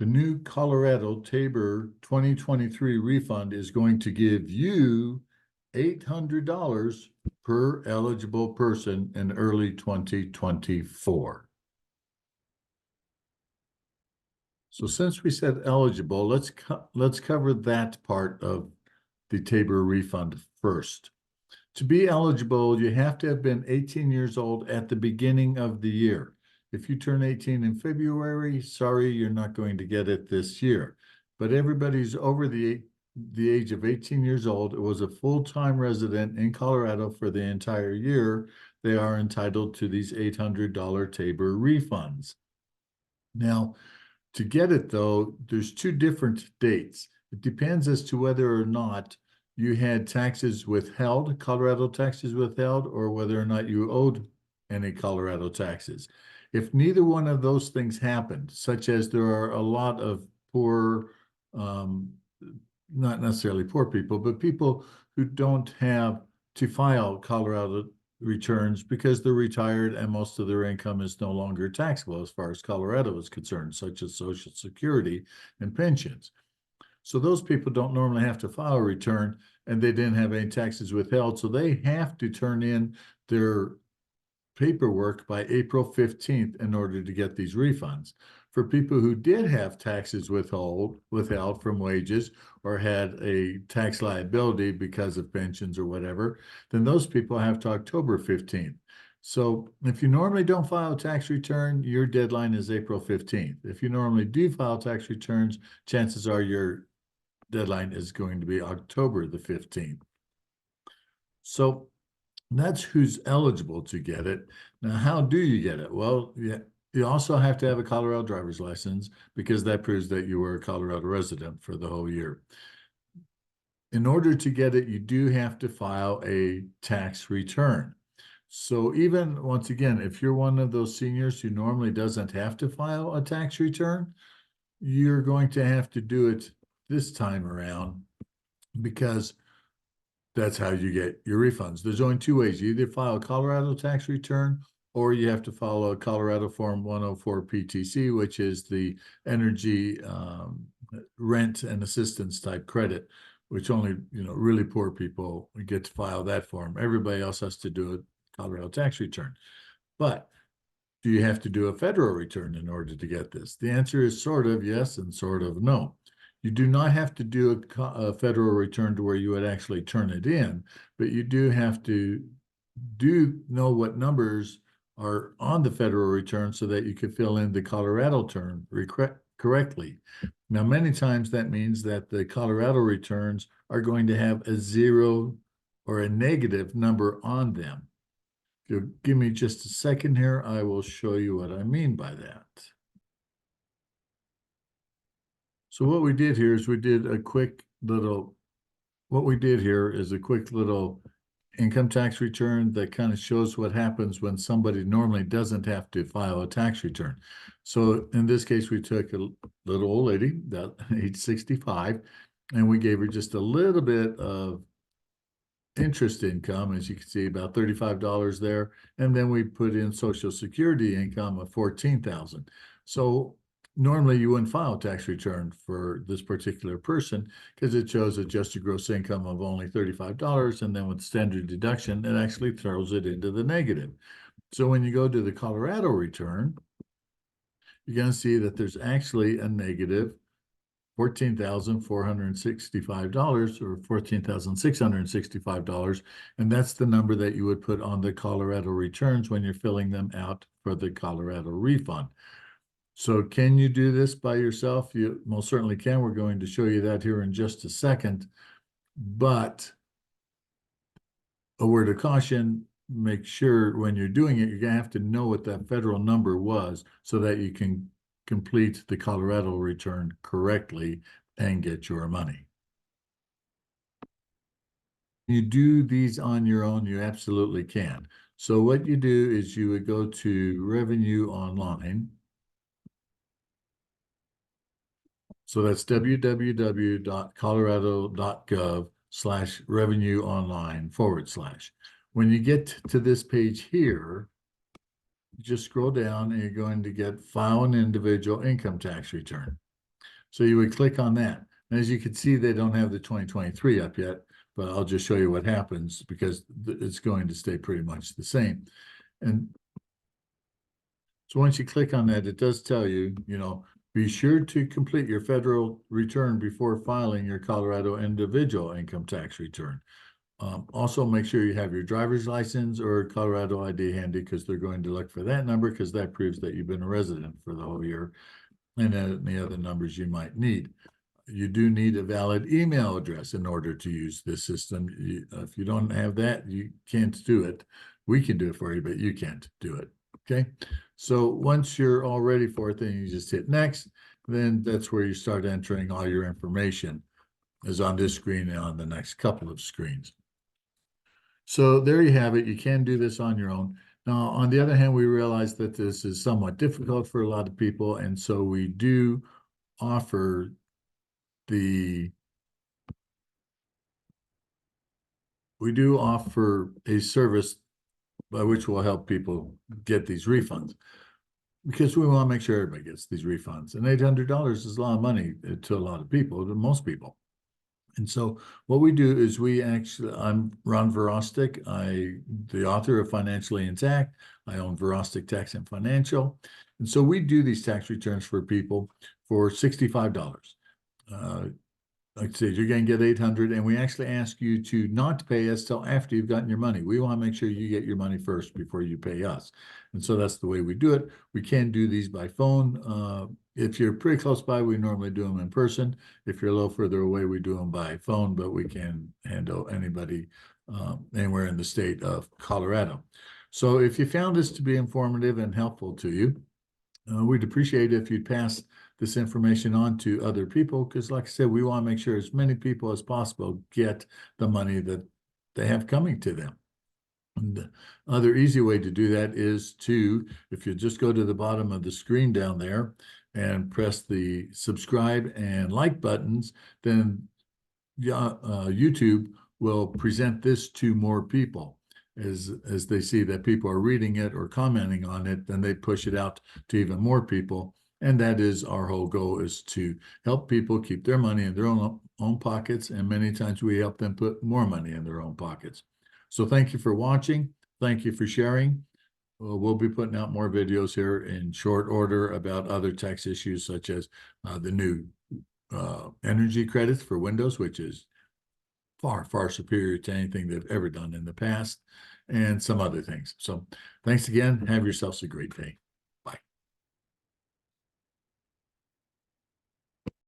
The new Colorado Tabor 2023 refund is going to give you $800 per eligible person in early 2024. So since we said eligible, let's cover that part of the Tabor refund first. To be eligible, you have to have been 18 years old at the beginning of the year. If you turn 18 in February, sorry, you're not going to get it this year. But everybody's over the age of 18 years old. It was a full-time resident in Colorado for the entire year. They are entitled to these $800 Tabor refunds. Now, to get it, though, there's two different dates. It depends as to whether or not you had taxes withheld, Colorado taxes withheld, or whether or not you owed any Colorado taxes. If neither one of those things happened, such as there are a lot of poor, not necessarily poor people, but people who don't have to file Colorado returns because they're retired and most of their income is no longer taxable as far as Colorado is concerned, such as Social Security and pensions. So those people don't normally have to file a return, and they didn't have any taxes withheld. So they have to turn in their paperwork by April 15th in order to get these refunds. For people who did have taxes withheld from wages or had a tax liability because of pensions or whatever, then those people have to October 15th. So if you normally don't file a tax return, your deadline is April 15th. If you normally do file tax returns, chances are your deadline is going to be October the 15th. So that's who's eligible to get it. Now, how do you get it? Well, you also have to have a Colorado driver's license because that proves that you were a Colorado resident for the whole year. In order to get it, you do have to file a tax return. So even, once again, if you're one of those seniors who normally doesn't have to file a tax return, you're going to have to do it this time around because that's how you get your refunds. There's only two ways. You either file a Colorado tax return or you have to follow a Colorado Form 104 PTC, which is the energy rent and assistance type credit, which only really poor people get to file that form. Everybody else has to do a Colorado tax return. But do you have to do a federal return in order to get this? The answer is sort of yes and sort of no. You do not have to do a federal return to where you would actually turn it in, but you do have to know what numbers are on the federal return so that you can fill in the Colorado term correctly. Now, many times that means that the Colorado returns are going to have a zero or a negative number on them. If you'll give me just a second here, I will show you what I mean by that. So what we did here is a quick little income tax return that kind of shows what happens when somebody normally doesn't have to file a tax return. So in this case, we took a little old lady, that age 65, and we gave her just a little bit of interest income, as you can see, about $35 there. And then we put in Social Security income of $14,000. So normally you wouldn't file a tax return for this particular person because it shows adjusted gross income of only $35. And then with standard deduction, it actually throws it into the negative. So when you go to the Colorado return, you're going to see that there's actually a negative $14,465 or $14,665. And that's the number that you would put on the Colorado returns when you're filling them out for the Colorado refund. So can you do this by yourself? You most certainly can. We're going to show you that here in just a second. But a word of caution, make sure when you're doing it, you're going to have to know what that federal number was so that you can complete the Colorado return correctly and get your money. You do these on your own, you absolutely can. So what you do is you would go to Revenue Online. So that's www.colorado.gov/revenueonline/. When you get to this page here, you just scroll down and you're going to get File an Individual Income Tax Return. So you would click on that. And as you can see, they don't have the 2023 up yet, but I'll just show you what happens because it's going to stay pretty much the same. And so once you click on that, it does tell you, be sure to complete your federal return before filing your Colorado individual income tax return. Also, make sure you have your driver's license or Colorado ID handy because they're going to look for that number because that proves that you've been a resident for the whole year, and any other numbers you might need. You do need a valid email address in order to use this system. If you don't have that, you can't do it. We can do it for you, but you can't do it. Okay. So once you're all ready for it, then you just hit next. Then that's where you start entering all your information, is on this screen and on the next couple of screens. So there you have it. You can do this on your own. Now, on the other hand, we realize that this is somewhat difficult for a lot of people, and so we do offer a service by which will help people get these refunds, because we want to make sure everybody gets these refunds. And $800 is a lot of money to a lot of people, to most people. And so what we do is I'm Ron Vejrostek, the author of Financially Intact. I own Vejrostek Tax and Financial. And so we do these tax returns for people for $65. Like I said, you're going to get 800, and we actually ask you to not pay us till after you've gotten your money. We want to make sure you get your money first before you pay us. And so that's the way we do it. We can do these by phone. If you're pretty close by, we normally do them in person. If you're a little further away, we do them by phone, but we can handle anybody anywhere in the state of Colorado. So if you found this to be informative and helpful to you, we'd appreciate it if you'd pass this information on to other people, because like I said, we want to make sure as many people as possible get the money that they have coming to them. And the other easy way to do that is if you just go to the bottom of the screen down there and press the subscribe and like buttons, then YouTube will present this to more people. As they see that people are reading it or commenting on it, then they push it out to even more people. And that is our whole goal, is to help people keep their money in their own pockets. And many times we help them put more money in their own pockets. So thank you for watching. Thank you for sharing. We'll be putting out more videos here in short order about other tax issues, such as the new energy credits for Windows, which is far, far superior to anything they've ever done in the past, and some other things. So thanks again. Have yourselves a great day.